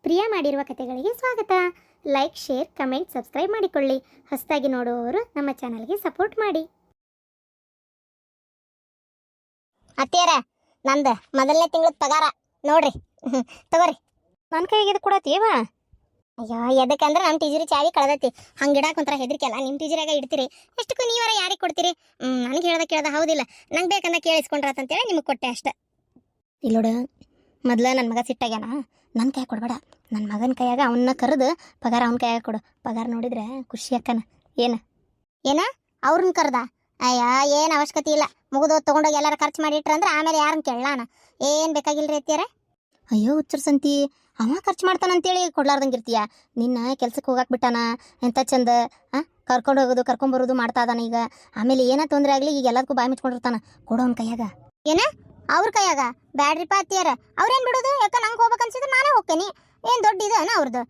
ಪ್ರಿಯಾ ಮಾಡಿರುವ ಕಥೆಗಳಿಗೆ ಸ್ವಾಗತ. Like, share, comment, subscribe ಮಾಡಿಕೊಳ್ಳಿ. ಹೊಸದಾಗಿ ನೋಡುವವರು ನಮ್ಮ ಚಾನಲ್ಗೆ ಸಪೋರ್ಟ್ ಮಾಡಿ. ಅತ್ತಿಯರ ನಂದು ಮೊದಲನೇ ತಿಂಗಳ ಪಗಾರ ನೋಡ್ರಿ ತಗೋರಿ. ನನ್ನ ಕೈಗೆ ಕೊಡತ್ತೀವ? ಅಯ್ಯೋ ಎದಕ್ಕಂದ್ರೆ ನಮ್ಮ ಟೀಜರಿ ಚಾವಿ ಕಳೆದೈತಿ. ಹಂಗಿಡಾಕ ಒಂಥರ ಹೆದರಿಕೆ ಅಲ್ಲ. ನಿಮ್ಮ ಟೀಜರಿಯಾಗ ಇಡ್ತೀರಿ, ಎಷ್ಟಕ್ಕೂ ನೀವರ ಯಾರಿಗೆ ಕೊಡ್ತೀರಿ? ನನಗೆ ಕೇಳ್ದ ಹೌದಿಲ್ಲ, ನಂಗೆ ಬೇಕಂದ ಕೇಳಿಸ್ಕೊಂಡ್ರಾತಂತೇಳಿ ನಿಮಗೆ ಕೊಟ್ಟೆ ಅಷ್ಟೆ. ಇಲ್ಲೋಡ, ಮೊದ್ಲ ನನ್ನ ಮಗ ಸಿಟ್ಟಾಗ್ಯಾನ. ನನ್ನ ಕೈ ಕೊಡಬೇಡ, ನನ್ನ ಮಗನ ಕೈಯಾಗ ಅವನ್ನ ಕರೆದು ಪಗಾರ ಅವನ ಕೈಯಾಗ ಕೊಡು. ಪಗಾರ ನೋಡಿದ್ರೆ ಖುಷಿ ಅಕ್ಕನ. ಏನ ಅವ್ರನ್ನ ಕರ್ದ? ಅಯ್ಯ ಏನು ಅವಶ್ಯಕತೆ ಇಲ್ಲ. ಮುಗಿದು ತೊಗೊಂಡೋಗಿ ಎಲ್ಲಾರ ಖರ್ಚು ಮಾಡಿಟ್ರಂದ್ರೆ ಆಮೇಲೆ ಯಾರನ್ನ ಕೇಳಾನ? ಏನು ಬೇಕಾಗಿಲ್ರಿ ಅತ್ತಿಯರ. ಅಯ್ಯೋ ಹುಚ್ಚರ್ ಸಂತಿ, ಅವ ಖರ್ಚು ಮಾಡ್ತಾನಂತೇಳಿ ಕೊಡ್ಲಾರ್ದಂಗಿರ್ತೀಯ. ನಿನ್ನ ಕೆಲ್ಸಕ್ಕೆ ಹೋಗಾಕ್ ಬಿಟ್ಟಾನ, ಎಂತ ಚಂದ ಕರ್ಕೊಂಡು ಹೋಗೋದು ಕರ್ಕೊಂಬರೋದು ಮಾಡ್ತಾ ಇದಾನ. ಈಗ ಆಮೇಲೆ ಏನ ತೊಂದರೆ ಆಗಲಿ, ಈಗ ಎಲ್ಲದಕ್ಕೂ ಬಾಯಿ ಮುಚ್ಕೊಂಡಿರ್ತಾನ. ಕೊಡೋ ಅವ್ನ ಕೈಯಾಗ. ಏನ ಅವ್ರ ಕೈಯಾಗ? ಬ್ಯಾಡ್ರಿಪ್ಪ ಅತ್ತಿಯರ, ಅವ್ರೇನು ಬಿಡೋದು? ಯಾಕ ನಂಗೆ ಹೋಗ್ಬೇಕು ಅನ್ಸಿದ್ರೆ ನಾನೇ ಹೋಗ್ತೇನೆ. ಏನು ದೊಡ್ಡ ಇದನ ಅವ್ರದ್ದು?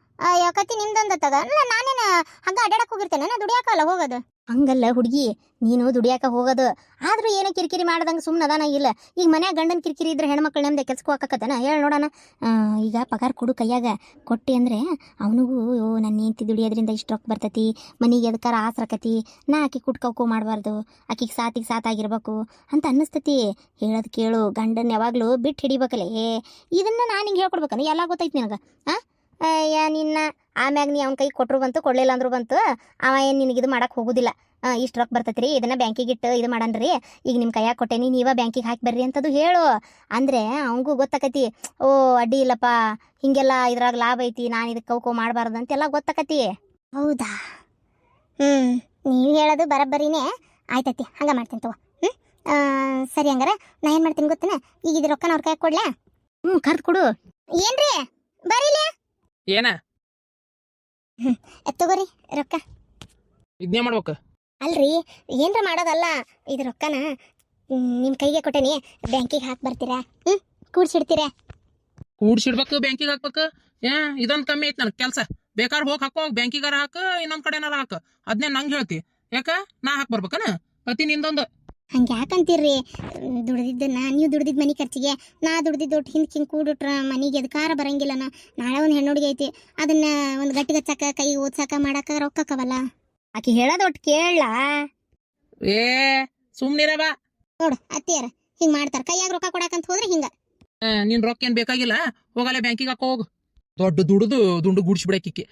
ಯಾಕತಿ ನಿಮ್ದೊಂದು ತಗ ಅಲ್ಲ, ನಾನೇನು ಹಂಗೆ ಅಡ್ಡಾಡಕ್ಕೆ ಹೋಗಿರ್ತೇನೆ, ದುಡಿಯಾಕಲ್ಲ ಹೋಗೋದು. ಹಂಗಲ್ಲ ಹುಡುಗಿ, ನೀನು ದುಡಿಯಾಕ ಹೋಗೋದು. ಆದ್ರೂ ಏನೋ ಕಿರಿಕಿರಿ ಮಾಡ್ದಂಗೆ ಸುಮ್ಮನೆ ಅದಾನ. ಇಲ್ಲ ಈಗ ಮನ್ಯಾಗ ಗಂಡನ ಕಿರಿಕಿರಿ ಇದ್ರೆ ಹೆಣ್ಮಕ್ಳು ನಮ್ದೆ ಕೆಲ್ಸಕ್ಕೆ ಹೋಗಕತ್ತನ? ಹೇಳಿ ನೋಡೋಣ. ಈಗ ಪಗಾರ ಕೊಡು ಕೈಯಾಗ. ಕೊಟ್ಟಿ ಅಂದರೆ ಅವನಿಗೂ ನನ್ನ ಹೆಂಡತಿ ದುಡಿಯೋದ್ರಿಂದ ಇಷ್ಟು ರೊಕ್ಕ ಬರ್ತೈತಿ, ಮನೆಗೆ ಎದಕ್ಕಾರ ಆಸರಕತಿ, ನಾ ಆಕಿ ಕುಟ್ಕೋಕು ಮಾಡಬಾರ್ದು, ಆಕಿಗೆ ಸಾತಾಗಿರ್ಬೇಕು ಅಂತ ಅನ್ನಿಸ್ತತಿ. ಹೇಳೋದು ಕೇಳು, ಗಂಡನ ಯಾವಾಗಲೂ ಬಿಟ್ಟು ಹಿಡಿಬೇಕಲ್ಲೇ. ಇದನ್ನು ನಾನು ಹಿಂಗೆ ಹೇಳ್ಕೊಡ್ಬೇಕನ? ಎಲ್ಲ ಗೊತ್ತೈತಿ ನಿನಗೆ. ನಿನ್ನ ಆಮ್ಯಾಗ ನೀ ಅವ್ನ ಕೈ ಕೊಟ್ಟರು ಬಂತು, ಕೊಡಲಿಲ್ಲ ಅಂದ್ರೂ ಬಂತು. ಅವ ಏನು ನಿನಗೆ ಇದು ಮಾಡಕ್ಕೆ ಹೋಗೋದಿಲ್ಲ. ಇಷ್ಟು ರೊಕ್ಕ ಬರ್ತೈತಿ ರೀ, ಇದನ್ನು ಬ್ಯಾಂಕಿಗೆ ಇಟ್ಟು ಇದು ಮಾಡನ್ರಿ, ಈಗ ನಿಮ್ಮ ಕೈಯಾಗ ಕೊಟ್ಟೇನಿ, ನೀವ ಬ್ಯಾಂಕಿಗೆ ಹಾಕಿ ಬರ್ರಿ ಅಂತದು ಹೇಳು. ಅಂದರೆ ಅವಂಗೂ ಗೊತ್ತಾಕತಿ, ಓ ಅಡ್ಡಿ ಇಲ್ಲಪ್ಪ, ಹೀಗೆಲ್ಲ ಇದ್ರಾಗ ಲಾಭ ಐತಿ, ನಾನು ಇದಕ್ಕೆ ಕೌಕೋ ಮಾಡಬಾರ್ದು ಅಂತೆಲ್ಲ ಗೊತ್ತಾಕತಿ. ಹೌದಾ? ನೀವು ಹೇಳೋದು ಬರಬ್ಬರಿನೇ ಆಯ್ತೈತಿ. ಹಂಗೆ ಮಾಡ್ತೀನಿ ತಗೋ. ಸರಿ, ಹಂಗಾರ ನಾ ಏನು ಮಾಡ್ತೀನಿ ಗೊತ್ತೇನ? ಈಗ ಇದು ರೊಕ್ಕನ ಅವ್ರ ಕೈಯಾಗ ಕೊಡ್ಲಾ? ಕರ್ದು ಕೊಡು. ಏನ್ರಿ ಬರೀಲೇ ಏನ ತಗೋರಿ ರೊಕ್ಕ. ಇದನ್ನೇ ಮಾಡ್ಬೇಕು ಅಲ್ರಿ, ಏನ್ರ ಮಾಡೋದಲ್ಲ. ಇದು ರೊಕ್ಕನ ನಿಮ್ಮ ಕೈಗೆ ಕೊಟ್ಟೇನಿ, ಬ್ಯಾಂಕಿಗೆ ಹಾಕಿ ಬರ್ತೀರಾ? ಕೂಡ್ಸಿಡ್ತೀರಾ? ಕೂಡ್ಸಿಡ್ಬೇಕು, ಬ್ಯಾಂಕಿಗೆ ಹಾಕ್ಬೇಕು. ಇದೊಂದು ಕಮ್ಮಿ ಐತಿ ನನಗೆ ಕೆಲಸ. ಬೇಕಾದ್ರೆ ಹೋಗಿ ಹಾಕೋ, ಬ್ಯಾಂಕಿಗಾರ ಹಾಕು, ಇನ್ನೊಂದು ಕಡೆನಾರ ಹಾಕು. ಅದನ್ನೇ ನಂಗೆ ಹೇಳ್ತಿ ಯಾಕ? ನಾ ಹಾಕಿ ಬರ್ಬೇಕನ? ಅತಿ ನಿಂದೊಂದು. ಹಂಗೆ ಯಾಕಂತೀರ್ರಿ? ದುಡ್ದಿದ್ದನ್ನ ನೀವು ದುಡ್ದಿದ್ದು ಮನೆ ಖರ್ಚಿಗೆ, ನಾ ದುಡ್ದಿದ್ದು ಒಟ್ಟು ಹಿಂಗೆ ಕೂಡಿಟ್ರ ಮನೆಗೆ ಎದಕಾರ ಬರಂಗಿಲ್ಲನ. ನಾಳೆ ಒಂದು ಹೆಣ್ಣುಡುಗಿ ಐತಿ, ಅದನ್ನ ಒಂದು ಗಟ್ಟಿಗಚ್ಚಾಕ, ಕೈ ಓದ್ಸಾಕ ಮಾಡಾಕ ರೊಕ್ಕಕ್ಕವಲ್ಲ. ಆಕಿ ಹೇಳೋದು ಒಟ್ಟು ಕೇಳಲ್ಲ. ಸುಮ್ನಿರವ ನೋಡು ಅತ್ತಿಯರ ಹಿಂಗೆ ಮಾಡ್ತಾರ. ಕೈಯಾಗ ರೊಕ್ಕ ಕೊಡಾಕಂತ ಹೋದ್ರೆ ಹಿಂಗ. ನಿನ್ ರೊಕ್ಕ ಏನ್ ಬೇಕಾಗಿಲ್ಲ, ಹೋಗಲ್ಲ ಬ್ಯಾಂಕಿಗೆ ಹಾಕೋ ಹೋಗು. ದೊಡ್ಡ ದುಂಡು ಗುಡಿಸ್ಬಿಡಕ್ಕೆ.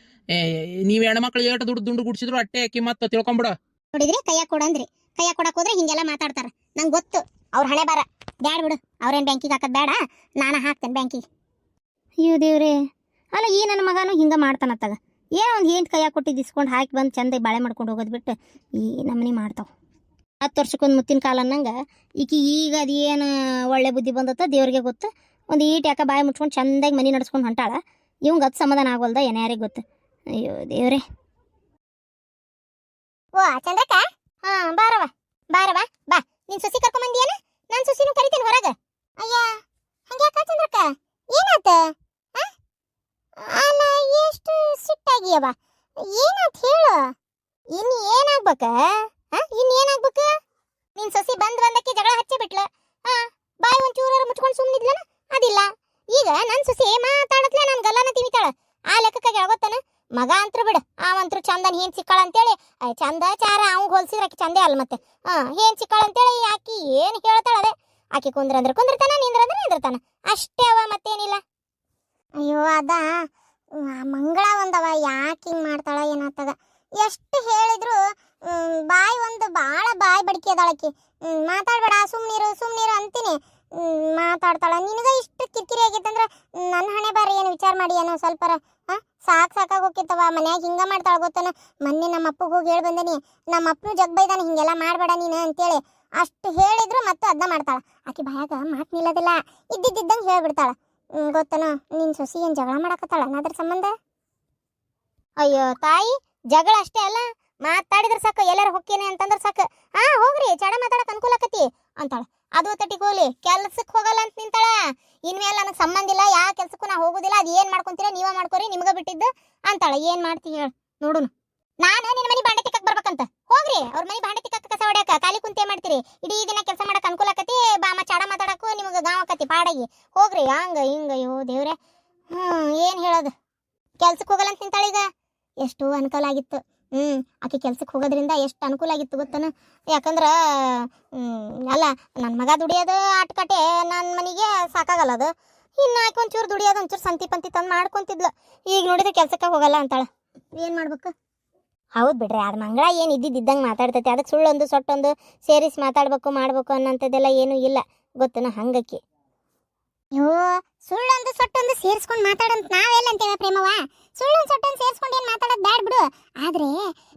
ನೀವ್ ಹೆಣ್ಮಕ್ಳು ಏಟು ದುಂಡು ಗುಡಿಸಿದ್ರು ಅಟ್ಟೆ ಅಕ್ಕಿ ಮತ್ತ ತಿಳ್ಕೊಂಬಿಡ. ನೋಡಿದ್ರಿ, ಕೈಯಾಗ ಕೊಡಂದ್ರಿ. ಕೈಯಾಗ ಕೊಡಕ್ ಹೋದ್ರೆ ಹಿಂಗೆಲ್ಲ ಮಾತಾಡ್ತಾರ. ನಂಗೆ ಗೊತ್ತು ಅವ್ರ ಹಣೆ ಬಾರ. ಬ್ಯಾಡ ಬಿಡು, ಅವ್ರೇನು ಬ್ಯಾಂಕಿಗೆ ಹಾಕೋದು ಬೇಡ, ನಾನು ಹಾಕ್ತೇನೆ ಬ್ಯಾಂಕಿಗೆ. ಅಯ್ಯೋ ದೇವ್ರೆ, ಅಲ್ಲ ಈ ನನ್ನ ಮಗನೂ ಹಿಂಗೆ ಮಾಡ್ತಾನತ್ತಾಗ. ಏನೋ ಒಂದು ಏನು ಕೈಯಾಗ ಕೊಟ್ಟಿದ್ದು ಇಸ್ಕೊಂಡು ಹಾಕಿ ಬಂದು ಚಂದ ಬಾಳೆ ಮಾಡ್ಕೊಂಡು ಹೋಗೋದು ಬಿಟ್ಟು ಈ ನಮ್ಮನೆ ಮಾಡ್ತಾವೆ. 10 ವರ್ಷಕ್ಕೊಂದು ಮುತ್ತಿನ ಕಾಲ ಅನ್ನಂಗೆ ಈಕಿ ಈಗ ಅದೇನು ಒಳ್ಳೆ ಬುದ್ಧಿ ಬಂದತ್ತ ದೇವ್ರಿಗೆ ಗೊತ್ತು. ಒಂದು ಈಟ್ ಯಾಕೆ ಬಾಯಿ ಮುಚ್ಕೊಂಡು ಚಂದಾಗಿ ಮನೆ ನಡ್ಸ್ಕೊಂಡು ಹೊಂಟಾಳ. ಇವಂಗೆ ಅದು ಸಮಾಧಾನ ಆಗೋಲ್ದ ಏನು ಯಾರಿಗೆ ಗೊತ್ತು. ಅಯ್ಯೋ ದೇವ್ರೆ. ಓ ಚಂದ್ರಕ್ಕ, ಬಾರವ ಬಾ. ನಿನ್ ಸೊಸಿ ಕರ್ಕೊಂಬಂದಿಯೇನ? ನಾನು ಸೊಸಿನೂ ಕರಿತೇನೆ ಹೊರಗೆ. ಅಯ್ಯ ಹಂಗ್ಯಾಕ ಚಂದ್ರಕ್ಕ, ಏನಾತ? ಅಲ್ಲ ಎಷ್ಟು ಸಿಟ್ಟಾಗಿಯವ, ಏನಾತ್ ಹೇಳು. ಇನ್ನು ಏನಾಗ್ಬೇಕ? ಏನಾಗ್ಬೇಕು? ನಿನ್ ಸೊಸಿ ಬಂದಕ್ಕೆ ಜಗಳ ಹಚ್ಚಿ ಬಿಟ್ಲ. ಬಾಯಿ ಒಂಚೂರ ಮುಚ್ಕೊಂಡು ಸುಮ್ಮನಿದ್ಲನ? ಅದಿಲ್ಲ. ಈಗ ನನ್ನ ಸೊಸಿ ಮಾತಾಡತ್ಲೆ ನಾನು ಗಲ್ಲನ ತಿವಿತಾಳ. ಆ ಲೆಕ್ಕಕ್ಕೆ ಗೊತ್ತಾನ? ಮಗ ಅಂತರು ಬಿಡು, ಅವಂತರು ಚಂದನ್ ಏನ್ ಸಿಕ್ಕಾಳ ಅಂತೇಳಿ ಚಂದ ಚಾರ ಅವಂಗ ಹೋಲ್ಸಿದ್ರೆ ಆಕಿ ಚಂದೇ ಅಲ್ಲ. ಮತ್ತೆ ಏನ್ ಸಿಕ್ಕಾಳ ಅಂತೇಳಿ ಆಕಿ ಏನ್ ಹೇಳ್ತಾಳ ಅದೇ. ಆಕಿ ಕುಂದ್ರಂದ್ರೆ ಕುಂದಿರ್ತಾನ, ನಿಂದ್ರಂದ್ರೆ ನಿಂದಿರ್ತಾನ, ಅಷ್ಟೇ ಅವ, ಮತ್ತೇನಿಲ್ಲ. ಅಯ್ಯೋ ಅದ ಮಂಗಳ ಒಂದವ, ಯಾಕೆ ಹಿಂಗೆ ಮಾಡ್ತಾಳ ಏನಾಗ್ತದ? ಎಷ್ಟು ಹೇಳಿದ್ರು ಬಾಯಿ ಒಂದು ಭಾಳ ಬಾಯಿ ಬಡಿಕೆ ಅದಾಳಕಿ. ಮಾತಾಡ್ಬೇಡ, ಸುಮ್ನೀರು ಅಂತೀನಿ, ಮಾತಾಡ್ತಾಳ. ನಿನಗ ಇಷ್ಟು ಕಿರಿಕಿರಿ ಆಗೈತಂದ್ರೆ ನನ್ನ ಹಣೆ ಬಾರಿ ಏನು ವಿಚಾರ ಮಾಡಿ ಏನೋ ಸ್ವಲ್ಪರ ಸಾಕಾಗಿ ಹೋಗಿತ್ತವ. ಮನ್ಯಾಗ ಹಿಂಗ ಮಾಡ್ತಾಳ ಗೊತ್ತನ? ಮೊನ್ನೆ ನಮ್ಮ ಅಪ್ಪಗೆ ಹೋಗಿ ಹೇಳಿ ಬಂದೇನಿ, ನಮ್ಮ ಅಪ್ಪನು ಜಗ್ ಬೈದಾನ ಹಿಂಗೆಲ್ಲ ಮಾಡಬೇಡ ನೀನು ಅಂತೇಳಿ. ಅಷ್ಟು ಹೇಳಿದ್ರು ಮತ್ತೆ ಅದನ್ನ ಮಾಡ್ತಾಳ. ಆಕಿ ಬಾಯಾಗ ಮಾತು ನಿಲ್ಲೋದಿಲ್ಲ, ಇದ್ದಿದ್ದಂಗೆ ಹೇಳ್ಬಿಡ್ತಾಳ. ಗೊತ್ತನೋ ನಿನ್ನ ಸೊಸಿ ಏನು ಜಗಳ ಮಾಡಕತ್ತಾಳ ಅದ್ರ ಸಂಬಂಧ? ಅಯ್ಯೋ ತಾಯಿ, ಜಗಳ ಅಷ್ಟೇ ಅಲ್ಲ, ಮಾತಾಡಿದ್ರೆ ಸಾಕು, ಎಲ್ಲಾರು ಹೊಕ್ಕೇನೆ ಅಂತಂದ್ರೆ ಸಾಕು, ಹೋಗ್ರಿ ಚಡ ಮಾತಾಡಕ್ ಅನುಕೂಲ ಆಕತಿ ಅಂತಾಳ. ಅದು ತಟಿಗೋಲಿ, ಕೆಲ್ಸಕ್ಕೆ ಹೋಗಲ್ಲ ಅಂತ ನಿಂತಾಳ. ಇನ್ಮೇಲೆ ನನಗೆ ಸಂಬಂಧ ಇಲ್ಲ, ಯಾವ ಕೆಲ್ಸಕ್ಕೂ ನಾ ಹೋಗೋದಿಲ್ಲ, ಅದು ಏನು ಮಾಡ್ಕೊಂತೀರ ನೀವ ಮಾಡ್ಕೊರಿ, ನಿಮ್ಗೆ ಬಿಟ್ಟಿದ್ದು ಅಂತಾಳ. ಏನು ಮಾಡ್ತೀವಿ ಹೇಳು ನೋಡುನು. ನಾನು ನಿನ್ನ ಮನೆ ಬಾಂಡೆ ತಿಕ್ಕಕ್ಕೆ ಬರ್ಬೇಕಂತ ಹೋಗ್ರಿ, ಅವ್ರ ಮನೆ ಬಾಂಡೆ ತಿಕ್ಕಕ್ಕೆ ಕಸ ಹೊಡ್ಯಾಕ ಖಾಲಿ ಕುಂತೆ ಮಾಡ್ತೀರಿ. ಇಡೀ ದಿನ ಕೆಲಸ ಮಾಡಕ್ಕೆ ಅನುಕೂಲ ಆಕತಿ, ಬಾಮ ಚಾಡ ಮಾತಾಡಕ್ಕೂ ನಿಮ್ಗೆ ಗಾಂವ್ ಆಕತಿ ಪಾಡಾಗಿ. ಹೋಗ್ರಿ ಹಂಗ ಹಿಂಗ. ಅಯ್ಯೋ ದೇವ್ರೆ, ಏನು ಹೇಳೋದು? ಕೆಲ್ಸಕ್ಕೆ ಹೋಗಲ್ಲ ಅಂತ ನಿಂತಾಳ ಈಗ. ಎಷ್ಟು ಅನುಕೂಲ ಆಗಿತ್ತು. ಆಕೆ ಕೆಲ್ಸಕ್ಕೆ ಹೋಗೋದ್ರಿಂದ ಎಷ್ಟು ಅನುಕೂಲ ಆಗಿತ್ತು ಗೊತ್ತನ. ಯಾಕಂದ್ರ ಅಲ್ಲ ನನ್ನ ಮಗ ದುಡಿಯೋದು ಆಟಕಟೆ ನನ್ನ ಮನೆಗೆ ಸಾಕಾಗಲ್ಲ ಅದು. ಇನ್ನು ಆಕೆ ಒಂಚೂರು ದುಡಿಯೋದು ಒಂಚೂರು ಸಂತಿ ಪಂತಿ ತಂದು ಮಾಡ್ಕೊಂತಿದ್ಲು. ಈಗ ನೋಡಿದ್ರೆ ಕೆಲ್ಸಕ್ಕೆ ಹೋಗಲ್ಲ ಅಂತಾಳ. ಏನು ಮಾಡ್ಬೇಕು? ಹೌದು ಬಿಡ್ರಿ, ಅದು ಮಂಗಳ ಏನು ಇದ್ದಿದ್ದಂಗೆ ಮಾತಾಡ್ತೈತಿ. ಅದಕ್ಕೆ ಸುಳ್ಳೊಂದು ಸೊಟ್ಟೊಂದು ಸೇರಿಸಿ ಮಾತಾಡ್ಬೇಕು ಮಾಡ್ಬೇಕು ಅನ್ನೋಂಥದ್ದೆಲ್ಲ ಏನೂ ಇಲ್ಲ ಗೊತ್ತನ. ಹಂಗಕ್ಕೆ ಅಯ್ಯೋ ಸುಳ್ಳೊಂದು ಸೊಟ್ಟೊಂದು ಸೇರಿಸ್ಕೊಂಡು ಮಾತಾಡಂತ ನಾವೆಲ್ಲ ಅಂತೇವೆ ಪ್ರೇಮವ್ವ. ಸುಳ್ಳೊಂದು ಸೊಟ್ಟೊಂದು ಸೇರಿಸ್ಕೊಂಡು ಏನು ಮಾತಾಡೋದು ಬ್ಯಾಡ್ ಬಿಡು. ಆದ್ರೆ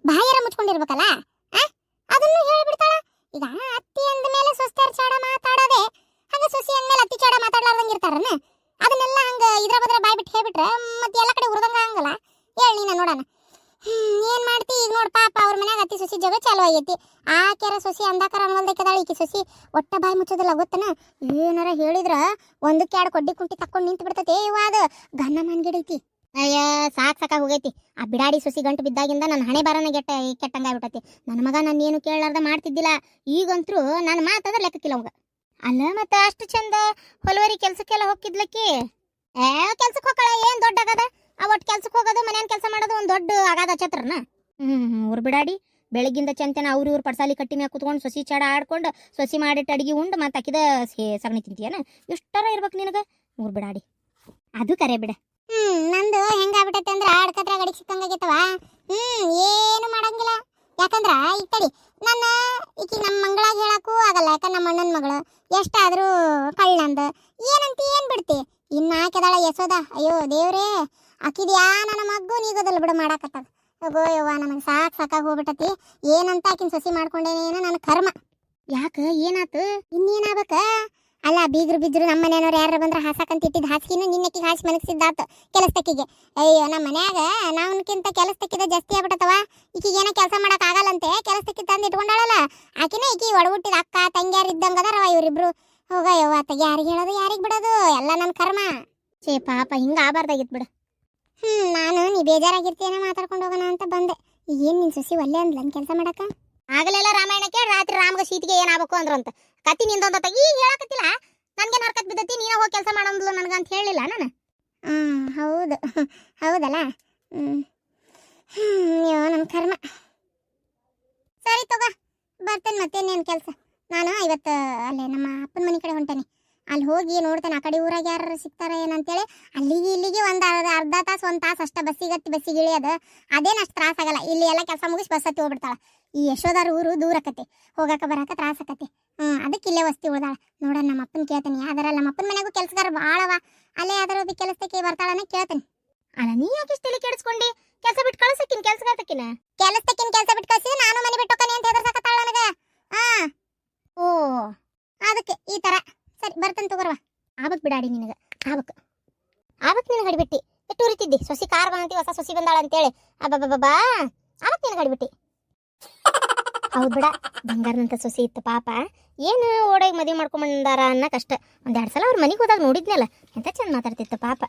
ಬಾಯರ ಮುಚ್ಕೊಂಡಿರ್ಬೇಕಲ್ಲ, ಅದನ್ನು ಹೇಳಿಬಿಡ್ತಾಳ. ಈಗ ಅತ್ತಿ ಅಂದ ಮೇಲೆ ಸೊಸ್ತಾರ ಚಾಡ ಮಾತಾಡೋದೆ, ಹಂಗ ಸೊಸಿ ಅಂದ್ಮೇಲೆ ಅತ್ತಿ ಚಾಡ ಮಾತಾಡ್ಲಾರ್ದಂಗೆ ಇರ್ತಾರನ? ಅದನ್ನೆಲ್ಲ ಹಂಗ ಇದ್ರ ಬದ್ರ ಬಾಯ್ ಬಿಟ್ಟು ಹೇಳ್ಬಿಟ್ರೆ ಮತ್ತೆ ಎಲ್ಲ ಕಡೆ ಹುರಿದಂಗ ಹಂಗಲ್ಲ. ಹೇಳಿ ನೀನ ನೋಡೋಣ. ಏನ್ ಮಾಡ್ತಿ ಈಗ? ನೋಡ್ ಪಾಪ ಅವ್ರ ಮನ್ಯಾಗ ಅತ್ತಿ ಸೊಸಿ ಜಗ ಚಾಲು ಆಗೈತಿ. ಆಕೆರ ಸೊಸಿ ಅಂದಾಕರ ಅನ್ವಲ್ದಕ್ಕದಾಳ. ಈಕಿ ಸೊಸಿ ಒಟ್ಟ ಬಾಯಿ ಮುಚ್ಚೋದಿಲ್ಲ ಗೊತ್ತನ. ಏನಾರ ಹೇಳಿದ್ರ ಒಂದಕ್ಕೆ ಎರಡು ಕೊಡ್ಡಿ ಕುಂಟಿ ತಕ್ಕೊಂಡು ನಿಂತು ಬಿಡ್ತೈತಿ. ಇವಾದ ಗನ್ನ ಮನ್ಗಿಡೈತಿ. ಅಯ್ಯ ಸಾಕಾಗ ಹೋಗೈತಿ. ಆ ಬಿಡಾಡಿ ಸೊಸಿ ಗಂಟು ಬಿದ್ದಾಗಿಂದ ನನ್ನ ಹಣೆ ಬಾರನ ಕೆಟ್ಟಂಗಾಗ್ಬಿಟ್ಟತಿ. ನನ್ನ ಮಗ ನಾನು ಏನು ಕೇಳಾರ್ದ ಮಾಡ್ತಿದ್ದಿಲ್ಲ. ಈಗಂತರೂ ನನ್ನ ಮಾತಾದ್ರೆ ಲೆಕ್ಕಕ್ಕಿಲ್ಲ ಅವಂಗ. ಅಲ್ಲ ಮತ್ತೆ ಅಷ್ಟು ಚಂದ ಹೊಲವರಿ ಕೆಲ್ಸಕ್ಕೆಲ್ಲ ಹೋಗಿದ್ಲಕ್ಕಿ. ಕೆಲ್ಸಕ್ಕೆ ಹೋಗಲ್ಲ ಏನ್ ದೊಡ್ಡ ಆಗದ? ಒಟ್ಟು ಕೆಲ್ಸಕ್ಕೆ ಹೋಗೋದು ಮನೇನ್ ಕೆಲಸ ಮಾಡೋದು ಒಂದು ದೊಡ್ಡ ಆಗದ ಛತ್ರನ. ಊರ್ ಬಿಡಾಡಿ ಬೆಳಗ್ಗಿಂದ ಚಂತನ ಅವ್ರ ಪಡ್ಸಾಲಿ ಕಟ್ಟಿ ಮ್ಯಾಗ ಕುತ್ಕೊಂಡು ಸೊಸಿ ಚಾಡ ಆಡ್ಕೊಂಡು ಸೊಸಿ ಮಾಡಿಟ್ಟು ಅಡಿಗೆ ಉಂಡು ಮತ್ತೆ ಹಾಕಿದ ಸಗಣಿ ತಿಂತೀಯನ? ಎಷ್ಟರ ಇರ್ಬೇಕು ನಿನಗ ಊರ್ ಬಿಡಾಡಿ. ಅದು ಕರೆ ಬಿಡ. ನಂದು ಹೆಂಗಾಗ್ಬಿಟ್ಟೈತೆ ಅಂದ್ರೆ ಆಡ್ಕತ್ರ ಗಡಿ ಸಿಕ್ಕಂಗಾಗೈತವ. ಏನು ಮಾಡಂಗಿಲ್ಲ. ಯಾಕಂದ್ರ ಈಗ ತಡಿ ನನ್ನ ಈಕಿ ನಮ್ಮ ಮಂಗಳಾಗ ಹೇಳಕ್ಕೂ ಆಗಲ್ಲ. ಯಾಕಂದ್ರೆ ನಮ್ಮ ಅಣ್ಣನ ಮಗಳು ಎಷ್ಟಾದ್ರೂ ಕಳ್ಳಂದ ಏನಂತ ಏನ್ ಬಿಡ್ತಿ. ಇನ್ನ ಹಾಕಿದಾಳ ಯಶೋದ. ಅಯ್ಯೋ ದೇವ್ರೇ, ಆಕಿದ್ಯಾ ನನ್ನ ಮಗ್ಗು ನೀಗೋದಲ್ಲ ಬಿಡು ಮಾಡಾಕತ್ತದ. ಅಗೋ ಯವ್ವ ನನಗೆ ಸಾಕಾಗಿ ಹೋಗ್ಬಿಟ್ಟತಿ. ಏನಂತ ಆಕಿನ ಸೊಸಿ ಮಾಡ್ಕೊಂಡೇನೇನೋ ನನ್ನ ಕರ್ಮ. ಯಾಕ ಏನಾತು? ಇನ್ನೇನಾಗಬೇಕ? ಅಲ್ಲ ಬೀಗ್ರು ಬಿದ್ರು ನಮ್ಮ ಮನೆಯವ್ರು ಯಾರು ಬಂದ್ರೆ ಹಾಸಾಕಂತ ಇಟ್ಟಿದ್ದು ಹಾಸಿಗೆನೂ ನಿನ್ನಕ್ಕಿಗೆ ಹಾಸಿ ಮನಗಿಸಿದ್ದಾತು ಕೆಲಸದಕ್ಕಿಗೆ. ಅಯ್ಯೋ ನಮ್ಮ ಮನ್ಯಾಗ ನಾವನ್ಕಿಂತ ಕೆಲಸದಕ್ಕಿದ ಜಾಸ್ತಿ ಆಗ್ಬಿಟ್ಟತವ. ಈಕಿಗೆ ಏನೋ ಕೆಲಸ ಮಾಡಕ್ ಆಗಲ್ಲಂತೆ ಕೆಲಸದಕ್ಕಿ ತಂದು ಇಟ್ಕೊಂಡಾಳಲ್ಲ ಆಕಿನ. ಈಕಿ ಒಡಗುಟ್ಟಿದ ಅಕ್ಕ ತಂಗ್ಯಾರು ಇದ್ದಂಗ ಅದಾರವ ಇವರಿಬ್ರು. ಹೋಗ ಯವ್ವ ತಗ ಯಾರಿಗೆ ಹೇಳೋದು ಯಾರಿಗೆ ಬಿಡೋದು ಎಲ್ಲ ನನ್ನ ಕರ್ಮ. ಛೇ ಪಾಪ ಹಿಂಗ ಆಗಬಾರ್ದಾಗಿತ್ತು ಬಿಡು. ನಾನು ನೀ ಬೇಜಾರಾಗಿರ್ತೀಯನ ಮಾತಾಡ್ಕೊಂಡು ಹೋಗೋಣ ಅಂತ ಬಂದೆ. ಏನ್ ನಿನ್ ಸೊಸಿ ಒಲ್ಲೆ ಅಂದ್ಲನ್ ಕೆಲಸ ಮಾಡಕ? ಆಗಲೆಲ್ಲ ರಾಮಾಯಣಕ್ಕೆ ರಾತ್ರಿ ರಾಮ್ಗ ಸೀತೆಗೆ ಏನಾಗಬೇಕು ಅಂದ್ರಂತ ಕತ್ತಿ ನಿಂದೊಂದ ಈಗ ಹೇಳಕತ್ತಿಲ್ಲ. ನನ್ಗೆ ನರ್ಕತ್ ಬಿದ್ದತಿ ನೀನ ಹೋಗಿ ಕೆಲಸ ಮಾಡಂದ್ಲು ನನಗಂತ ಹೇಳಿಲ್ಲ ನಾನು. ಹೌದು ಹೌದಲ್ಲ. ಅಯ್ಯೋ ನನ್ನ ಕರ್ಮ. ಸರಿ ತಗೋ ಬರ್ತೇನೆ ಮತ್ತೇನೇನು ಕೆಲಸ. ನಾನು ಇವತ್ತು ಅಲ್ಲೇ ನಮ್ಮ ಅಪ್ಪನ ಮನೆ ಕಡೆ ಹೊಂಟೇನೆ. ಅಲ್ಲಿ ಹೋಗಿ ನೋಡ್ತೇನೆ ಆ ಕಡೆ ಊರಾಗ ಯಾರು ಸಿಗ್ತಾರ ಏನಂತೇಳಿ. ಅಲ್ಲಿಗೆ ಇಲ್ಲಿಗೆ ಒಂದು ಅರ್ಧ ತಾಸು ಒಂದು ತಾಸು ಅಷ್ಟ ಬಸ್ಸಿಗೆ ಇಳಿಯೋದು. ಅದೇನು ಅಷ್ಟು ತ್ರಾಸ ಆಗಲ್ಲ. ಇಲ್ಲಿ ಎಲ್ಲ ಕೆಲಸ ಮುಗಿಸಿ ಬಸ್ ಹತ್ತಿ ಹೋಗ್ಬಿಡ್ತಾಳ. ಈ ಯಶೋದಾರ ಊರು ದೂರ ಆಕತಿ, ಹೋಗಾಕ ಬರಾಕ ತ್ರಾಸ ಆಕತಿ. ಅದಕ್ಕೆ ಇಲ್ಲೇ ವಸ್ತಿ ಉಳ್ದಾಳ. ನೋಡೋಣ ನಮ್ಮ ಅಪ್ಪನ ಕೇಳ್ತೀನಿ. ಯಾವ್ದಾರ ನಮ್ಮ ಅಪ್ಪನ ಮನೆಗೂ ಕೆಲಸಗಾರ ಭಾಳವ. ಅಲ್ಲೇ ಯಾವ್ದಾರ ಒಬ್ಬ ಕೆಲಸಕ್ಕೆ ಬರ್ತಾಳನ್ನ ಕೇಳ್ತೀನಿ. ಅಲ್ಲ ನೀ ಯಾಕೆ ಇಷ್ಟು ತಲೆ ಕೆಡಿಸ್ಕೊಂಡಿ? ಕೆಲಸ ಬಿಟ್ಟು ಕಳ್ಸಕ್ಕಿನ ಕೆಲಸಗಾರತಕ್ಕಿನ ಕೆಲಸ ಬಿಟ್ಟು ಕಳ್ಸಿದ್ರೆ ನಾನು ಮನೆ ಬಿಟ್ಟು ಹೋಗ್ತಾನೆ ಅಂತ ಹೆದರ್ಸಕತ್ತಾಳ ನನಗ. ಓ ಅದಕ್ಕೆ ಈ ತರ. ಸರಿ ಬರ್ತೇನೆ ತಗೋರ್ವ. ಆಬಕ್ ಬಿಡಾಡಿ ನಿನಗ ಆಬಕ್ ನಿನಗೆ ಹಡಿಬಿಟ್ಟಿ. ಎಷ್ಟು ಉರಿತಿದ್ದಿ ಸೊಸಿ ಕಾರ್ ಬಂದಂತಿ ಹೊಸ ಸೊಸಿ ಬಂದಾಳ ಅಂತೇಳಿ. ಅಬ್ಬಬ್ಬಬ್ಬಾ ಆಬಕ್ ನಿನಗೆ ಹಡಿಬಿಟ್ಟಿ. ಹೌದು ಬಿಡ, ಬಂಗಾರನಂತ ಸೊಸಿ ಇತ್ತು ಪಾಪ. ಏನು ಓಡಾಗಿ ಮದುವೆ ಮಾಡ್ಕೊಂಬಂದಾರ ಅನ್ನಕಷ್ಟ. ಒಂದೆರಡು ಸಲ ಅವ್ರ ಮನೆಗೆ ಹೋದಾಗ ನೋಡಿದ್ನಲ್ಲ ಎಂತ ಚಂದ ಮಾತಾಡ್ತಿತ್ತು ಪಾಪ.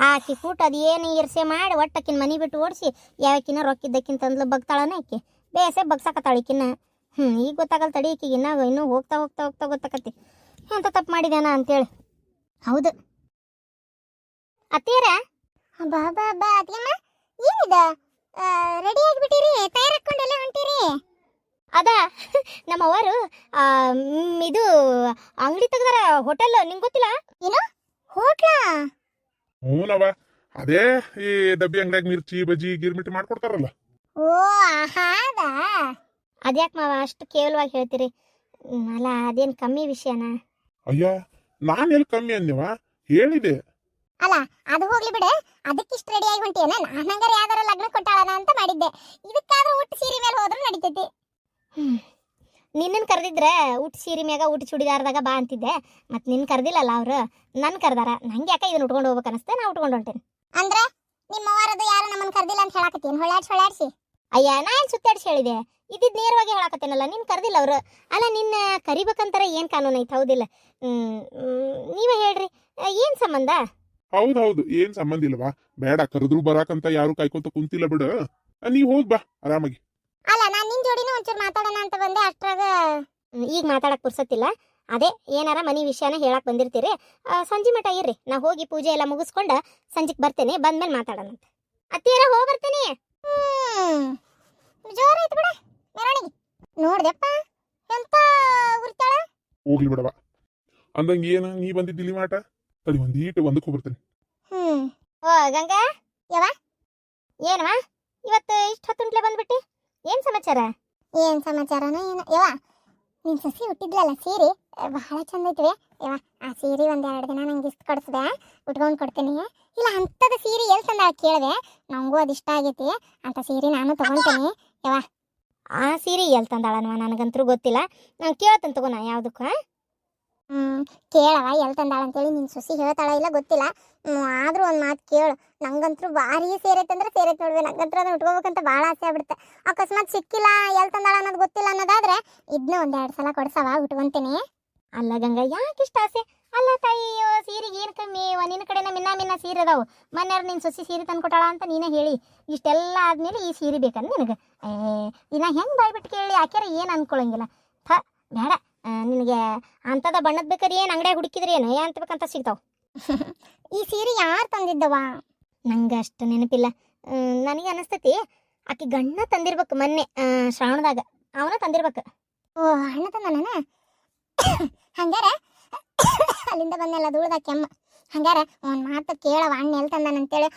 ಆಕಿ ಕೂಟ ಅದು ಏನು ಇರ್ಸೆ ಮಾಡಿ ಒಟ್ಟಕ್ಕಿನ ಮನೆ ಬಿಟ್ಟು ಓಡಿಸಿ ಯಾವಕ್ಕಿನ್ನ ರೊಕ್ಕಿದ್ದಕ್ಕಿಂತಂದ್ಲು ಬಗ್ತಾಳನ ಆಕಿ ಬೇಸೆ ಬಗ್ಸಾಕತ್ತಾಳಿಕಿನ್ನ. ಈಗ ಗೊತ್ತಾಗಲ್ಲ ತಡಿ ಈಕಿಗೆ ಇನ್ನೂ ಹೋಗ್ತಾ ಗೊತ್ತಾಕತಿ ಎಂತ ತಪ್ಪು ಮಾಡಿದೇನ ಅಂತೇಳಿ. ಹೌದು ಅತ್ತೀರ ಬಾ ಬಾ ಬಾ ಅತ್ತಿಯಮ್ಮ ಏನಿದ ರೆಡಿ ಆಗಿಬಿಟ್ಟಿರಿ? ತಯಾರು ಹಾಕೊಂಡೆಲ್ಲ ಹೊಂಟಿರಿ? ಅದ ನಮ್ಮವರು ಇದು ಅಂಗಡಿ ತೆಗ್ದಾರ ಹೋಟೆಲ್. ನಿಂಗೆ ಗೊತ್ತಿಲ್ಲ ಏನು ಹೋಟ್ಲಾ? ಹೂನವ ಅದೇ ಈ ಡಬ್ಬಿ ಅಂಗಡಿಯಾಗ ಮಿರ್ಚಿ ಬಜ್ಜಿ ಗಿರ್ಮಿಟಿ ಮಾಡ್ಕೊಡ್ತಾರಲ್ಲ. ಓ ಹಾದಾ. ಅದ್ಯಾಕೆ ಮಾವ ಅಷ್ಟು ಕೇವಲವಾಗಿ ಹೇಳ್ತೀರಿ? ಅಲ್ಲ ಅದೇನು ಕಮ್ಮಿ ವಿಷಯನಾ? ಅಯ್ಯ ನಾನ್ ಎಲ್ಲಿ ಕಮ್ಮಿ ಅಂದಿವ ಹೇಳಿದೆ. ಅಲ್ಲ ಅದು ಹೋಗ್ಲಿ ಬಿಡೆ, ಅದಕ್ಕಿಷ್ಟು ರೆಡಿ ಆಗಿ ಹೊಂಟಿಯನ? ನಾನು ಹಂಗಾರೆ ಯಾವ್ದಾರ ಲಗ್ನ ಕೊಟ್ಟಾಳನ ಅಂತ ಮಾಡಿದ್ದೆ. ಇದಕ್ಕಾದ್ರೂ ಊಟ ಸೀರೆ ಮೇಲೆ ಹೋದ್ರೂ ನಡೀತೈತಿ. ನಿನ್ನನ್ನು ಕರೆದಿದ್ರೆ ಊಟ ಸೀರೆ ಮ್ಯಾಗ ಊಟ ಚೂಡಿದಾರದಾಗ ಬಾ ಅಂತಿದ್ದೆ. ಮತ್ತೆ ನಿನ್ನ ಕರೆದಿಲ್ಲಲ್ಲ ಅವರು, ನನ್ನ ಕರೆದಾರ. ನಂಗೆ ಯಾಕೆ ಇದನ್ನ ಉಟ್ಕೊಂಡು ಹೋಗ್ಬೇಕು ಅನಿಸ್ತೆ, ನಾ ಉಟ್ಕೊಂಡು ಹೊಂಟೇನೆ. ಅಂದ್ರೆ ನಿಮ್ಮ ವಾರದ್ದು ಯಾರು ನಮ್ಮನ್ನು ಕರೆದಿಲ್ಲ ಅಂತ ಹೇಳಾಕತ್ತೀನಿ? ಹೊಳ್ಯಾಡ್ಸಿ ಅಯ್ಯ ನಾ ಏನು ಸುತ್ತಾಡ್ಸಿ ಹೇಳಿದೆ? ಇದ್ದಿದ್ದು ನೇರವಾಗಿ ಹೇಳಾಕತ್ತೇನಲ್ಲ, ನಿನ್ನ ಕರೆದಿಲ್ಲ ಅವರು. ಅಲ್ಲ ನಿನ್ನ ಕರಿಬೇಕಂತಾರೆ ಏನು ಕಾನೂನು ಐತೆ? ಹೌದಿಲ್ಲ? ನೀವೇ ಹೇಳ್ರಿ ಏನು ಸಂಬಂಧ? ಹೌದೌದು ಏನ್ ಸಂಬಂಧ ಇಲ್ವಾ? ಬೇಡ ಕರೆದ್ರು ಬರಾಕಂತ ಯಾರು ಕಾಯ್ಕೊಂತ ಕುಂತಿಲ್ಲ ಬಿಡು. ನೀವ್ ಹೋಗ್ ಬಾ ಆರಾಮಾಗಿ. ಅಲ್ಲ ನಾನು ನಿನ್ ಜೋಡಿನೂ ಒಂಚೂರು ಮಾತಾಡೋಣ ಅಂತ ಬಂದೆ. ಅಷ್ಟ್ರಾಗ ಈಗ ಮಾತಾಡಕ್ ಪುರ್ಸತ್ತಿಲ್ಲ. ಅದೇ ಏನಾರ ಮನಿ ವಿಷಯನ ಹೇಳಕ್ ಬಂದಿರ್ತೀರಿ. ಸಂಜೆ ಮಠ ಇರ್ರಿ, ನಾ ಹೋಗಿ ಪೂಜೆ ಎಲ್ಲ ಮುಗಿಸ್ಕೊಂಡು ಸಂಜೆಗೆ ಬರ್ತೇನೆ. ಬಂದ್ಮೇಲೆ ಮಾತಾಡೋಣಂತೆ. ಅತ್ತಿಯರ ಹೋಗಿ ಬರ್ತೀನಿ. ಜೋರ ಐತಿ ಬಿಡ ಮೆರವಣಿಗೆ. ನೋಡ್ದೆಪ್ಪ ಎಂತ ಉರ್ತಾಳ. ಹೋಗ್ಲಿ ಬಿಡವ. ಅಂದಂಗ ಏನ ನೀ ಬಂದಿದ್ದಿಲ್ಲಿ ಮಾಟ ತಡಿ ಒಂದಕ್ಕೆ ಹೋಗ್ಬರ್ತೇನೆ. ಓ ಗಂಗಾ ಯವ್ವ ಏನವ ಇವತ್ತು ಇಷ್ಟು ಹೊತ್ತುಂಟ್ಲೆ ಬಂದ್ಬಿಟ್ಟಿ? ಏನ್ ಸಮಾಚಾರ? ಏನ್ ಸಮಾಚಾರನ ಏನು ಯವ್ವ, ನಿನ್ ಸಸಿ ಹುಟ್ಟಿದ್ಲಲ್ಲ ಸೀರೆ ಬಹಳ ಚಂದ ಐತಿವೆ ಯವ್ವ. ಆ ಸೀರೆ ಒಂದೆರಡು ದಿನ ನಂಗೆ ಇಷ್ಟ ಕೊಡಿಸ್ದೆ, ಉಟ್ಕೊಂಡು ಕೊಡ್ತೀನಿ. ಇಲ್ಲ ಅಂತದ ಸೀರೆ ಎಲ್ಲಿ ತಂದ ಕೇಳಿದೆ, ನಂಗೂ ಅದು ಇಷ್ಟ ಆಗೈತಿ ಅಂತ ಸೀರೆ ನಾನು ತಗೊಂತೀನಿ ಯವ್ವ. ಆ ಸೀರೆ ಎಲ್ಲಿ ತಂದಾಳನ್ವ ನನಗಂತೂ ಗೊತ್ತಿಲ್ಲ. ನಾನು ಕೇಳ್ತೇನೆ ತಗೋಣ ಯಾವುದಕ್ಕ. ಕೇಳವ ಎಲ್ಲಿ ತಂದಾಳ ಅಂತೇಳಿ ನಿನ್ ಸೊಸಿ ಹೇಳ್ತಾಳ ಇಲ್ಲ ಗೊತ್ತಿಲ್ಲ. ಆದ್ರೂ ಒಂದ್ ಮಾತು ಕೇಳು, ನಂಗಂತೂ ಭಾರಿ ಸೇರೆ ತಂದ್ರೆ ಸೇರೆ ನೋಡ್ವೆ. ನಂಗಂತೂ ಅದನ್ನ ಉಟ್ಕೋಬೇಕಂತ ಭಾಳ ಆಸೆ ಆಗ್ಬಿಡುತ್ತೆ. ಅಕಸ್ಮಾತ್ ಸಿಕ್ಕಿಲ್ಲ ಎಲ್ಲಿ ತಂದಾಳ ಅನ್ನೋದು ಗೊತ್ತಿಲ್ಲ ಅನ್ನೋದಾದ್ರೆ ಇದನ್ನ ಒಂದೆರಡು ಸಲ ಕೊಡ್ಸವ ಉಟ್ಕೊಂತೀನಿ. ಅಲ್ಲ ಗಂಗಾ ಯಾಕೆ ಇಷ್ಟ ಆಸೆ? ಅಲ್ಲ ತಾಯಿ ಸೀರೆಗೆ ಏನು ಕಮ್ಮಿ? ನಿನ್ನ ಕಡೆನ ಮಿನ್ನ ಸೀರೆ ಅದಾವು. ಮೊನ್ನೆಯವ್ರು ನಿನ್ನ ಸೊಸಿ ಸೀರೆ ತಂದ್ಕೊಟ್ಟಾಳ ಅಂತ ನೀನೇ ಹೇಳಿ ಇಷ್ಟೆಲ್ಲ ಆದ್ಮೇಲೆ ಈ ಸೀರೆ ಬೇಕಂದ ನಿನಗೆ? ಇನ್ನ ಹೆಂಗೆ ಬಾಯ್ಬಿಟ್ಟು ಕೇಳಿ ಆಕ್ಯಾರ ಏನು ಅನ್ಕೊಳಂಗಿಲ್ಲ. ಬೇಡ, ನಿನಗೆ ಅಂಥದ ಬಣ್ಣದ ಬೇಕಾದ್ರೆ ಏನು ಅಂಗಡಿಯಾಗ ಹುಡುಕಿದ್ರೆ ಏನು ಅಂತ ಬೇಕಂತ ಸಿಗ್ತಾವ. ಈ ಸೀರೆ ಯಾರು ತಂದಿದ್ದವ? ನಂಗೆ ಅಷ್ಟು ನೆನಪಿಲ್ಲ. ನನಗೆ ಅನಿಸ್ತೈತಿ ಆಕಿ ಗಣ್ಣ ತಂದಿರ್ಬೇಕು ಮೊನ್ನೆ ಶ್ರಾವಣದಾಗ. ಅವನ ತಂದಿರ್ಬೇಕು. ಓ ಅಣ್ಣ ತಂದನ? ಹಂಗಾರ ಅಲ್ಲಿಂದ ಬಂದೆಲ್ಲ ಧೂಳ್ದ ಕೆಮ್ಮ. ಹಂಗಾರ ಒಂದ್ ಮಾತು ಕೇಳವ, ಅಣ್ಣ ಎಲ್ಲಿ ತಂದಾನಂತೇಳಿ.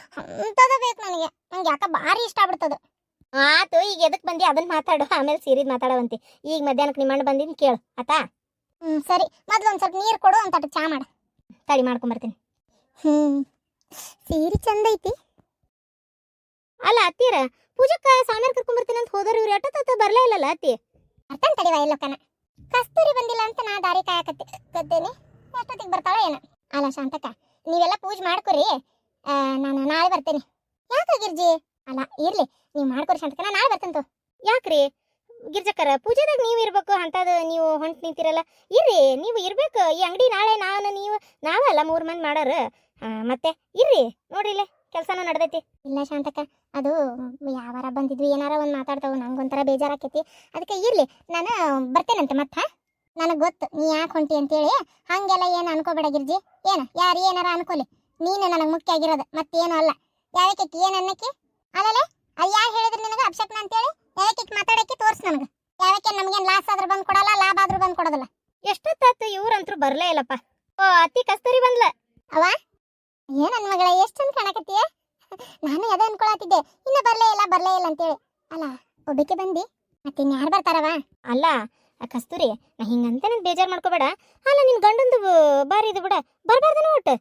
ಅಂಥದ ಬೇಕು ನನಗೆ. ನಂಗೆ ಯಾಕ ಭಾರಿ ಇಷ್ಟ ಆಗ್ಬಿಡ್ತದ. ಆತು, ಈಗ ಎದಕ್ ಬಂದಿ ಅದನ್ನ ಮಾತಾಡು, ಆಮೇಲೆ ಸೀರಿದ್ ಮಾತಾಡವಂತಿ. ಈಗ ಮಧ್ಯಾಹ್ನಕ್ಕೆ ನಿಮ್ಮ ಅಣ್ಣ ಬಂದಿದ್ದು ಕೇಳು ಆತಾ? ಸರಿ, ಮೊದ್ಲು ಒಂದ್ ಸ್ವಲ್ಪ ನೀರು ಕೊಡು, ಒಂದ್ ಚಾ ಮಾಡ. ತಡಿ ಮಾಡ್ಕೊಂಬರ್ತೀನಿ. ಸೀರೆ ಚಂದ ಐತಿ. ಅಲ್ಲ ಅತ್ತೀರ ಪೂಜಕ್ಕ ಸಾಮ್ಯಾರ ಕರ್ಕೊಂಬರ್ತೀನಿ ಅಂತ ಹೋದವ್ರು ಇವ್ರು ಎಷ್ಟೊತ್ತ ಬರ್ಲೇ ಇಲ್ಲಲ್ಲ ಅತ್ತಿ? ಅರ್ಥನ್ ತಡಿವ ಎಲ್ಲಕ್ಕನ. ಕಸ್ತೂರಿ ಬಂದಿಲ್ಲ ಅಂತ ನಾ ದಾರಿ ಕಾಯಕತ್ತೇನೆ. ಎಷ್ಟೊತ್ತಿಗೆ ಬರ್ತಾಳ ಏನ? ಅಲ್ಲ ಶಾಂತಕ್ಕ, ನೀವೆಲ್ಲ ಪೂಜೆ ಮಾಡ್ಕೊರಿ, ನಾನು ನಾಳೆ ಬರ್ತೇನೆ. ಯಾಕ ಗಿರ್ಜಿ? ಅಲ್ಲ ಇರ್ಲಿ, ನೀವು ಮಾಡ್ಕೊರಿ ಶಾಂತಕ್ಕ, ನಾ ನಾಳೆ ಬರ್ತೇನೆ. ಯಾಕ್ರಿ ಗಿರ್ಜಕ್ಕರ ಪೂಜೆದಾಗ ನೀವು ಇರ್ಬೇಕು ಅಂತದ ನೀವು ಹೊಂಟ್ ನಿಂತಿರಲ್ಲ. ಇರ್ರಿ, ನೀವು ಇರ್ಬೇಕು. ಈ ಅಂಗಡಿ ನಾಳೆ ನಾವಲ್ಲ 3 ಮಂದಿ ಮಾಡಾರ. ಮತ್ತೆ ಇರ್ರಿ, ನೋಡ್ರಿ ಇಲ್ಲೇ ಕೆಲಸನೂ ನಡ್ದೈತಿ. ಇಲ್ಲ ಶಾಂತಕ್ಕ, ಅದು ಯಾವಾರ ಬಂದಿದ್ವಿ ಏನಾರ ಒಂದು ಮಾತಾಡ್ತಾವು, ನಂಗೊಂಥರ ಬೇಜಾರಾಕೈತಿ. ಅದಕ್ಕೆ ಇರ್ಲಿ, ನಾನು ಬರ್ತೇನಂತೆ. ಮತ್ತ ನನಗೆ ಗೊತ್ತು ನೀ ಯಾಕೆ ಹೊಂಟಿ ಅಂತೇಳಿ. ಹಂಗೆಲ್ಲ ಏನು ಅನ್ಕೋಬೇಡ ಗಿರ್ಜಿ. ಏನು ಯಾರು ಏನಾರ ಅನ್ಕೋಲಿ, ನೀನು ನನಗೆ ಮುಖ್ಯ ಆಗಿರೋದು, ಮತ್ತೇನು ಅಲ್ಲ. ಯಾವಕ್ಕೆ ಏನು ಅನ್ನಕ್ಕೆ ಅಲ್ಲೇ ಅದು ಯಾರು ಹೇಳಿದ್ರು ನಿನಗೆ ಅಪ್ಸಕ್ನ ಅಂತೇಳಿ? ಯಾವಕ್ಕೆ ಮಾತಾಡಕ್ಕೆ ತೋರ್ಸು ನನಗೆ. ಯಾವಕ್ಕೆ ನಮಗೇನು ಲಾಸ್ ಆದ್ರೂ ಬಂದು ಕೊಡಲ್ಲ, ಲಾಭ ಆದ್ರೂ ಬಂದು ಕೊಡೋದಿಲ್ಲ. ಎಷ್ಟೊತ್ತಾತು ಇವ್ರಂತೂ ಬರ್ಲೇ ಇಲ್ಲಪ್ಪ. ಓ ಅತ್ತಿ ಕಸ್ತೂರಿ ಬಂದ್ಲ. ಅವ ಏನ್ ನನ್ನ ಮಗಳ ಎಷ್ಟು ಚಂದ ಕಾಣಕತ್ತೀಯ. ನಾನು ಅದ ಅನ್ಕೊಳತಿದ್ದೆ, ಇನ್ನ ಬರ್ಲೇ ಇಲ್ಲ ಅಂತೇಳಿ. ಅಲ್ಲ ಒಬ್ಬಕ್ಕೆ ಬಂದಿ, ಮತ್ತೆ ಇನ್ಯಾರು ಬರ್ತಾರವ? ಅಲ್ಲ ಕಸ್ತೂರಿ, ನಾ ಹಿಂಗಂತ ನನ್ ಬೇಜಾರು ಮಾಡ್ಕೋಬೇಡ. ಅಲ್ಲ ನಿನ್ ಗಂಡಂದು ಬಾರಿ ಇದು ಬಿಡ, ಬರ್ಬಾರ್ದನ ಒಟ್ಟು.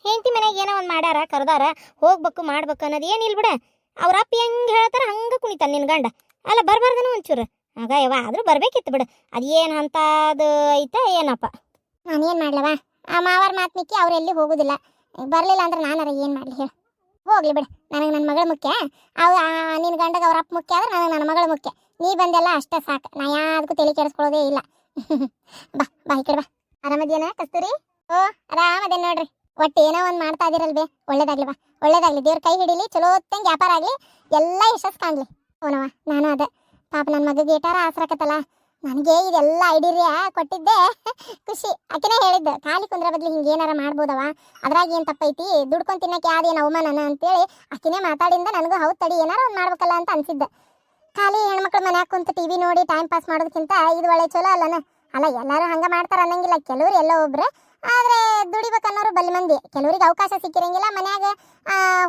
ಹೆಂಡತಿ ಮನೆಗೆ ಏನೋ ಒಂದು ಮಾಡ್ಯಾರ, ಕರ್ದಾರ, ಹೋಗ್ಬೇಕು ಮಾಡ್ಬೇಕು ಅನ್ನೋದು ಏನಿಲ್ಲ ಬಿಡ. ಅವ್ರ ಅಪ್ಪ ಹೆಂಗೆ ಹೇಳ್ತಾರ ಹಂಗೆ ಕುಣಿತಾನ ನಿನ್ ಗಂಡ. ಅಲ್ಲ ಬರ್ಬಾರ್ದನ ಒಂಚೂರು. ಆಗ ಯವ್ವ ಆದ್ರೂ ಬರ್ಬೇಕಿತ್ತು ಬಿಡ. ಅದೇನು ಅಂತದು ಐತಾ ಏನಪ್ಪ? ನಾನೇನ್ ಮಾಡ್ಲವ, ಆ ಮಾವಾರ ಮಾತು ಮಿಕ್ಕಿ ಅವ್ರು ಎಲ್ಲಿ ಹೋಗುದಿಲ್ಲ. ಬರ್ಲಿಲ್ಲ ಅಂದ್ರೆ ನಾನಾರ ಏನ್ ಮಾಡ್ಲಿ ಹೇಳು? ಹೋಗ್ಲಿ ಬಿಡ, ನನಗೆ ನನ್ನ ಮಗಳು ಮುಖ್ಯ. ನಿನ್ನ ಗಂಡಗೆ ಅವ್ರ ಅಪ್ಪ ಮುಖ್ಯ ಆದ್ರೆ ನನಗೆ ನನ್ನ ಮಗಳು ಮುಖ್ಯ. ನೀ ಬಂದೆಲ್ಲ ಅಷ್ಟೇ ಸಾಕು, ನಾ ಯಾವ್ದಕ್ಕೂ ತಲೆ ಕೆಡಿಸ್ಕೊಳ್ಳೋದೇ ಇಲ್ಲ. ಬಾ ಈ ಕಡೆ ಬಾ. ಆರಾಮದೇನ ಕಸ್ತೂರಿ? ಓ ಆರಾಮದೇ ನೋಡ್ರಿ. ಒಟ್ಟು ಏನೋ ಒಂದು ಮಾಡ್ತಾ ಇದಿರಲ್ವೇ, ಒಳ್ಳೇದಾಗ್ಲಿ ಬಾ, ಒಳ್ಳೇದಾಗ್ಲಿ. ದೇವ್ರ ಕೈ ಹಿಡಿಲಿ, ಚಲೋ ಹೊತ್ತಂಗೆ ವ್ಯಾಪಾರ ಆಗ್ಲಿ, ಎಲ್ಲ ಯಶಸ್ ಕಾಣ್ಲಿ. ಓನವ ನಾನು ಅದೇ ಪಾಪ ನನ್ನ ಮಗಗೆ ಏಟಾರ ಆಸರಾಕತ್ತಲ್ಲ. ನನಗೆ ಇದೆಲ್ಲ ಐಡಿಯಾ ಕೊಟ್ಟಿದ್ದೆ ಖುಷಿ. ಆಕೆನೇ ಹೇಳಿದ್ದೆ, ಖಾಲಿ ಕುಂದ್ರ ಬದ್ಲಿ ಹಿಂಗೆ ಏನಾರ ಮಾಡ್ಬೋದವ, ಅದ್ರಾಗ ಏನು ತಪ್ಪೈತಿ, ದುಡ್ಕೊಂಡು ತಿನ್ನಕ್ಕೆ ಯಾವ್ದೇನು ಅವಮಾನನ ಅಂತೇಳಿ ಆಕೆನೇ ಮಾತಾಡಿಂದ ನನಗೂ ಹೌದು ತಡಿ ಏನಾರ ಒಂದು ಮಾಡ್ಬೇಕಲ್ಲ ಅಂತ ಅನ್ಸಿದ್ದೆ. ಖಾಲಿ ಹೆಣ್ಮಕ್ಳು ಮನ್ಯಾಗ ಕುಂತು ಟಿವಿ ನೋಡಿ ಟೈಮ್ ಪಾಸ್ ಮಾಡೋದಕ್ಕಿಂತ ಇದು ಒಳ್ಳೆ ಚಲೋ ಅಲ್ಲನ? ಅಲ್ಲ ಎಲ್ಲರೂ ಹಂಗೆ ಮಾಡ್ತಾರ ಅನ್ನಂಗಿಲ್ಲ, ಕೆಲವ್ರು ಎಲ್ಲೋ ಒಬ್ರು. ಆದರೆ ದುಡಿಬೇಕನ್ನೋರು ಬಲ್ಲಿ ಮಂದಿ. ಕೆಲವ್ರಿಗೆ ಅವಕಾಶ ಸಿಕ್ಕಿರಂಗಿಲ್ಲ, ಮನ್ಯಾಗ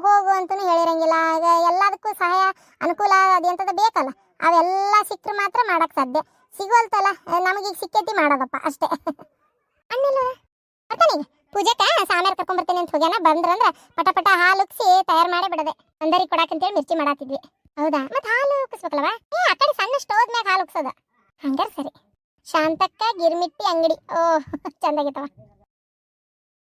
ಹೋಗು ಅಂತಲೂ ಹೇಳಿರಂಗಿಲ್ಲ. ಆಗ ಎಲ್ಲದಕ್ಕೂ ಸಹಾಯ ಅನುಕೂಲ ಅದೆಂಥದ್ದು ಬೇಕಲ್ಲ, ಅವೆಲ್ಲ ಸಿಕ್ಕರೆ ಮಾತ್ರ ಮಾಡಕ್ಕೆ ಸಾಧ್ಯ. ಸಿಗೋಲ್ತಲ್ಲ, ನಮಗೀಗ ಸಿಕ್ಕೈತಿ ಮಾಡೋದಪ್ಪ ಅಷ್ಟೇ. ಅಣ್ಣಿಲ್ಲ ಬರ್ತಾನೀಗ ಪೂಜೆಕ ಸಾಮ್ಯಾರ ಕರ್ಕೊಂಡ್ಬರ್ತೇನೆ ಅಂತ ಹೋಗ್ಯಾನ. ಬಂದ್ರಂದ್ರೆ ಪಟ ಹಾಲು ಉಕ್ಸಿ ತಯಾರು ಮಾಡಿ ಬಿಡದೆ. ಅಂದರಿಗೆ ಕೊಡಾಕಂತೇಳಿ ಮಿರ್ಚಿ ಮಾಡಾತಿದ್ವಿ. ಹೌದಾ? ಮತ್ತೆ ಹಾಲು ಉಕ್ಕಿಸ್ಬೇಕಲ್ವ? ಆ ಕಡೆ ಸಣ್ಣ ಸ್ಟೋವ್ ಮ್ಯಾಗ ಹಾಲು ಉಕ್ಸೋದ. ಹಂಗಾರೆ ಸರಿ. ಶಾಂತಕ್ಕ ಗಿರ್ಮಿಟ್ಟಿ ಅಂಗಡಿ. ಓ ಚಂದಾಗಿತ್ತವ.